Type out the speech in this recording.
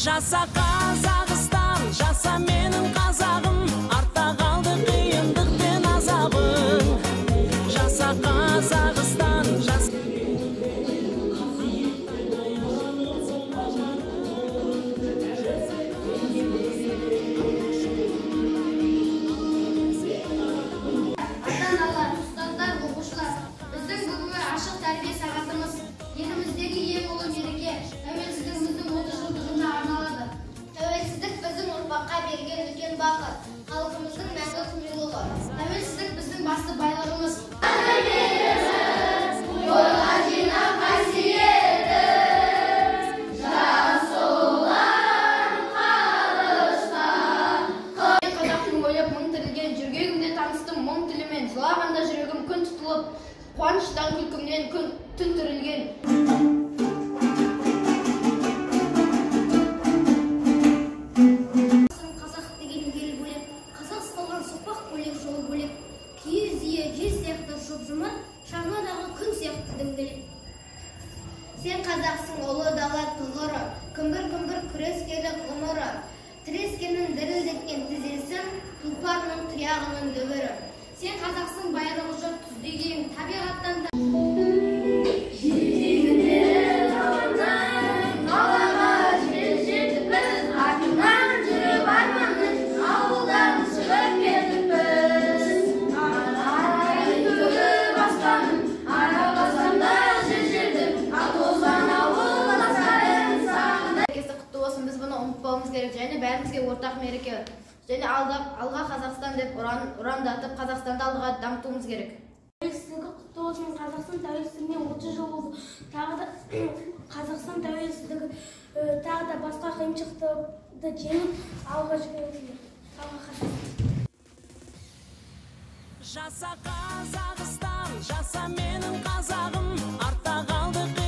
Жаса Қазақстан, жаса менің қазағым, артта қалды қиындық пен азабың. Жаса Қазақстан, жаса халқымыздың мәңгі құндылығы. Тәуелсіздік біздің басты байлығымыз. Бойға жинап қасиетім, жас ұлан қалыштан. Қазақтың ойлап мың тілген жүргегімде таныстым мұң тілімен. Жылағанда жүрегім күн тұтылып, қуаныштан күлкімнен күн түн түрілген. Сен қазақсың ұлы дала тұғыры, күмбір-күмбір күрескерлі ғұмыры, тірескеннің дірілдеткен тізесін, тұлпарының тұяғының дүбірі. Сен қазақсың байрағы жоқ түздеген табиғаттан керек және бәрімізге ортақ мереке. Және алға Қазақстан деп ұрандатып Қазақстанды алдыға дамытуымыз керек. Тәуелсіздігі құтты болсын. Қазақстан тәуелсіздігіне 30 жыл болды. Тағы да Қазақстан тәуелсіздігі тағы да басқа қиыншылықты жеңіп алға жүргенде. Жаса Қазақстан, жаса менің қазағым, артта қалды